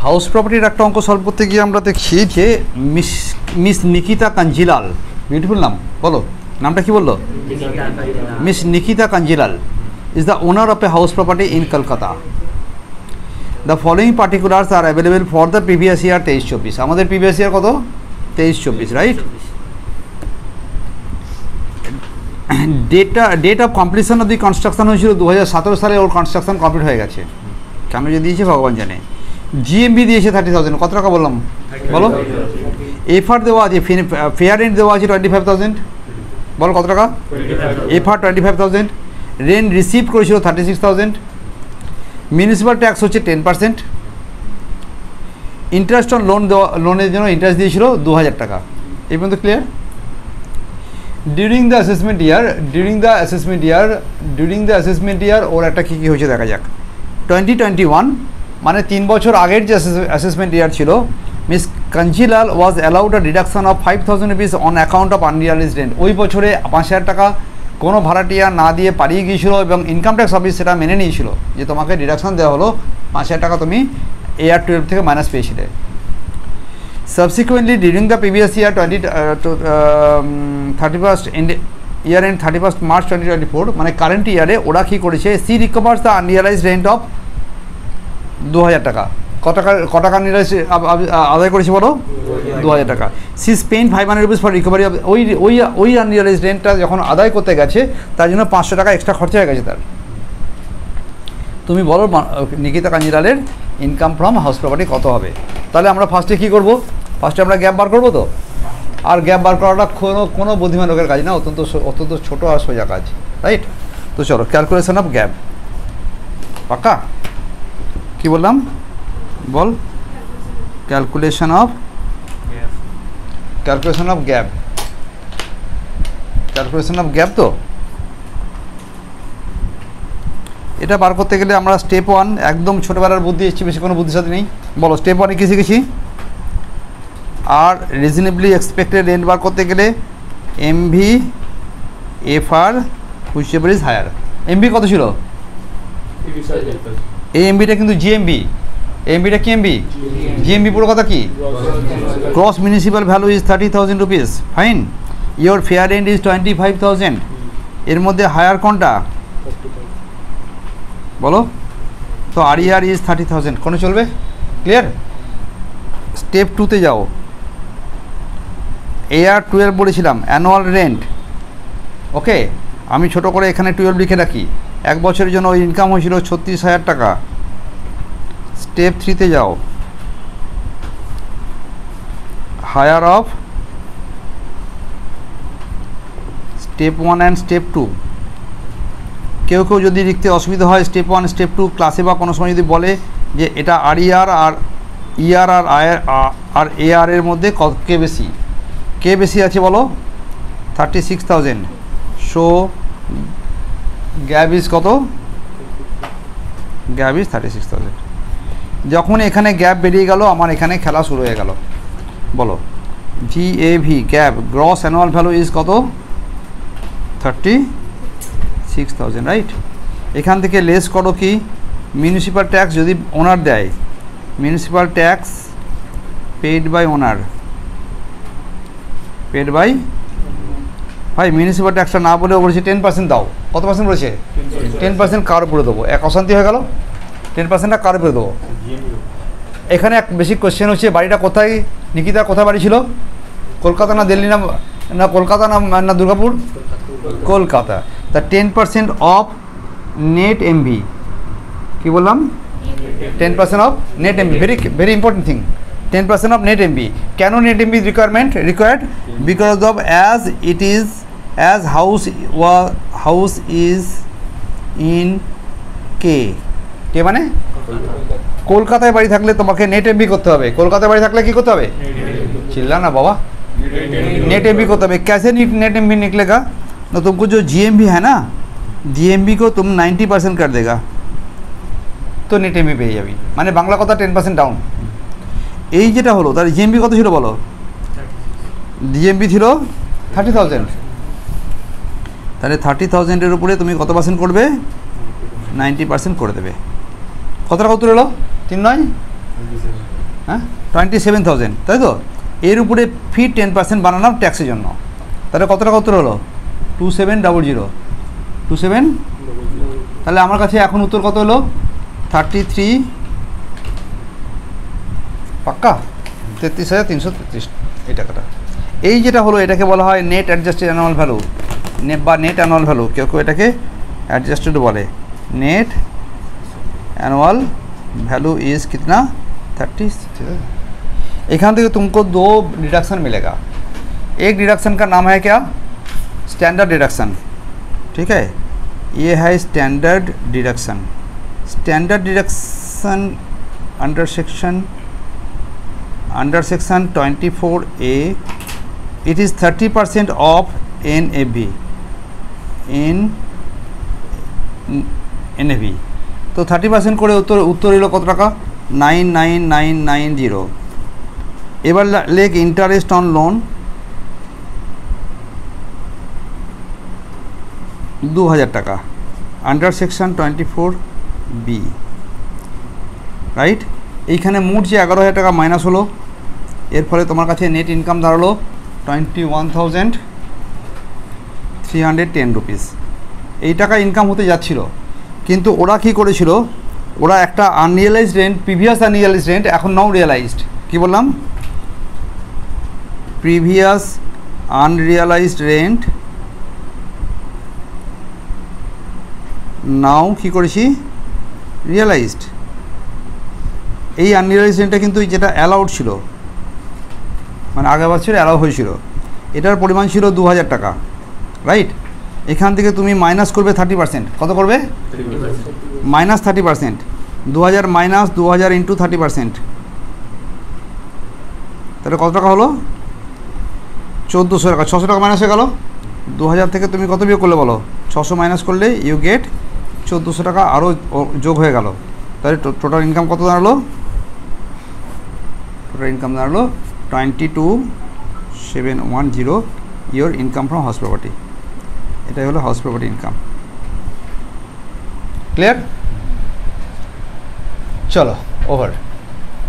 House প্রপার্টির একটা অঙ্ক সলভ করতে গিয়ে আমরা দেখছি যে মিস নিকিতা কাঞ্জিলাল, বিউটিফুল নাম, বলো নামটা কি বললো? Miss Nikita Kanjilal is the owner of a house property in Kolkata. The following particulars are available for the previous year 23-24. আমাদের previous year কত? 23-24, right? Date of completion of the construction হয়েছিল 2017 সালে, ওর কনস্ট্রাকশন কমপ্লিট হয়ে গেছে। কেন যে দিয়েছে ভগবান জানে। জিএমবি দিয়েছে 30,000, কত টাকা বললাম বলো? এফআর দেওয়া আছে, ফেয়ার রেন্ট দেওয়া আছে 25,000, বলো কত টাকা? এফআর 25,000, রেন্ট রিসিভ করেছিল 36,000, মিউনিসিপ্যাল ট্যাক্স হচ্ছে 10%, ইন্টারেস্ট অন লোন দেওয়া, লোনের জন্য ইন্টারেস্ট দিয়েছিল 2,000 টাকা। এই পর্যন্ত clear? During the assessment year ওর একটা কী কী হয়েছে দেখা যাক। 2021 মানে 3 বছর আগের যে অ্যাসেসমেন্ট ইয়ার ছিল, miss Kanjilal was allowed a deduction of 5,000 rupees on account of unrealised rent. ওই বছরে 5,000 টাকা কোনো ভাড়াটিয়া না দিয়ে পালিয়ে গিয়েছিল এবং ইনকাম ট্যাক্স অফিস সেটা মেনে নিয়েছিল যে তোমাকে ডিডাকশন দেওয়া হলো, 5,000 টাকা তুমি AR 12 থেকে মাইনাস পেয়েছিলে। Subsequently, during the previous year, 31st March 2024, মানে কারেন্ট ইয়ারে ওরা কী করেছে, she recovers the unrealized rent of 2,000 টাকা। কত টাকা আদায় করেছে বলো? 2,000 টাকা। She spend 500 rupees for recovery of ওই আনরিয়ালাইজড রেন্টটা যখন আদায় করতে গেছে তার জন্য 500 টাকা এক্সট্রা খরচা হয়ে গেছে তার। তুমি বলো নিকিতা কাঞ্জিলালের ইনকাম ফ্রম হাউস প্রপার্টি কত হবে? তাহলে আমরা ফার্স্টে কী করবো? ফার্স্টে আমরা গ্যাপ বার করবো তো, আর গ্যাপ বার করাটা কোনো বুদ্ধিমান লোকের কাজ না, অত্যন্ত ছোটো আর সোজা কাজ, রাইট? তো চলো ক্যালকুলেশন অফ গ্যাপ, পাক্কা? কি বললাম বল? Calculation of gap. তো এটা বার করতে গেলে আমরা স্টেপ 1 একদম ছোটোবেলার বুদ্ধি এসেছি, বেশি কোনো বুদ্ধিসাথী নেই। বলো স্টেপ 1 কী শিখেছি? আর রিজনেবলি এক্সপেক্টেড রেন্ট বার করতে গেলে MV FR whichever is higher. MV কত ছিল? এই এমবিটা কিন্তু জিএমবি, এমবিটা কি এমবি? জিএমবি পুরো কথা কি? Gross municipal value is 30,000 rupees, fine. Your fair rent is 25,000, এর মধ্যে হায়ার কোনটা বলো? তো আরইআর ইজ 30,000, কোনো চলবে? ক্লিয়ার? স্টেপ 2তে যাও। AR 12 বলেছিলাম অ্যানুয়াল রেন্ট, ওকে? আমি ছোট করে এখানে 12 লিখে রাখি। 1 বছরের জন্য ওই ইনকাম হয়েছিল 36,000 টাকা। স্টেপ 3তে যাও, higher of step 1 and step 2। কেউ যদি লিখতে অসুবিধা হয় স্টেপ 1 স্টেপ 2 ক্লাসে বা কোনো সময় যদি বলে যে এটা আরইআর আর ইআর আর AR এর মধ্যে কে বেশি আছে বলো? 36,000। সো গ্যাপ ইজ কত? Gap is 36,000। যখন এখানে গ্যাপ বেরিয়ে গেল আমার এখানে খেলা শুরু হয়ে গেল। বলো GAV gap, gross annual value is কত? 36,000, রাইট? এখান থেকে লেস করো কি? মিউনিসিপ্যাল ট্যাক্স যদি ওনার দেয়, municipal tax paid by owner, paid by, ভাই মিউনিসিপ্যাল ট্যাক্সটা না বলেও বলেছে 10% দাও। কত পার্সেন্ট বলেছে? 10% কার উপরে দেবো? এক অশান্তি হয়ে গেল। 10%টা কার উপরে দেবো? এখানে এক বেশি কোশ্চেন হচ্ছে বাড়িটা কোথায়? নিকিতা কোথায় বাড়ি ছিল? কলকাতা না দিল্লি না কলকাতা না দুর্গাপুর? কলকাতা। তা 10% অফ নেট এমভি, কী বললাম? 10% of net MV, very important thing. 10% of net MB. Can net MB is required because of as house is in K মানে কলকাতায় বাড়ি থাকলে তোমাকে নেট এমবি করতে হবে। কলকাতায় বাড়ি থাকলে কি করতে হবে? চিল্লা না বাবা, नेट एमबी को तब कैसे नेट एमबी निकलेगा? तो तुमको जो जीएमबी है ना, जीएमबी को तुम 90% कर देगा तो नेट एमबी পেয়ে যাবি। মানে বাংলা কথা 10% ডাউন। এই যেটা হলো তার জিএমবি কত ছিল বলো? জিএমবি ছিল 30,000। তাহলে 30,000 উপরে তুমি কত পার্সেন্ট করবে? 90% করে দেবে। কত টাকা উত্তর এলো? 3 9 হ্যাঁ 27,000, তাই তো? এর উপরে ফি 10% বানালাম ট্যাক্সের জন্য, তাহলে কত টাকা উত্তর হলো? 2700, 27। তাহলে আমার কাছে এখন উত্তর কত হলো? 33, পাক্কা 33,333 এই টাকাটা। এই যেটা হলো এটাকে বলা হয় নেট অ্যাডজাস্টেড অ্যানুয়াল ভ্যালু, বা নেট অ্যানুয়াল ভ্যালু, কেউ কেউ এটাকে অ্যাডজাস্টেড বলে। नेट एनुअल वैल्यू इज कितना 30। एखान থেকে तुमको दो डिडक्शन मिलेगा। एक डिडक्शन का नाम है क्या? स्टैंडर्ड डिडक्शन, ठीक है, ये है standard deduction. Standard deduction under section 24A it is 30% of NAV in NAV। तो 30% করে উত্তর হলো কত টাকা? 99990। এবার লেখ ইন্টারেস্ট অন লোন 2000 টাকা আন্ডার সেকশন 24B, রাইট। এইখানে মোট যে 11,000 টাকা মাইনাস হলো, এর ফলে তোমার কাছে নেট ইনকাম দাঁড়ালো 21,310 রুপিস। এই টাকা ইনকাম হতে যাচ্ছিল, কিন্তু ওরা কি করেছিল, ওরা একটা আনরিয়েলাইজড রেন্ট, প্রিভিয়াস আনরিয়েলাইজড রেন্ট এখন নাও রিয়েলাইজড, কি বললাম? প্রিভিয়াস আনরিয়েলাইজড রেন্ট নাও কি করেছি? রিয়েলাইজড। এই আনরিয়েলাইজড রেন্টটা কিন্তু যেটা অ্যালাউড ছিল, মানে আগের বছর অ্যালাউ হয়েছিল, এটার পরিমাণ ছিল 2000 টাকা, রাইট। এখান থেকে তুমি মাইনাস করবে 30%, কত করবে? মাইনাস 30%, 2000 মাইনাস 2000 ইন্টু 30%, তাহলে কত টাকা হলো? 1400 টাকা। 600 টাকা মাইনাস হয়ে গেল। 2000 থেকে তুমি কত বিয়োগ করলে বলো? 600 মাইনাস করলে ইউ গেট 1400 টাকা আরও যোগ হয়ে গেল। তাহলে টোটাল ইনকাম কত দাঁড়ালো? টোটাল ইনকাম দাঁড়ালো 22,710 your income from house property. এটাই হলো হাউস প্রপার্টি ইনকাম। ক্লিয়ার? চলো ওভার।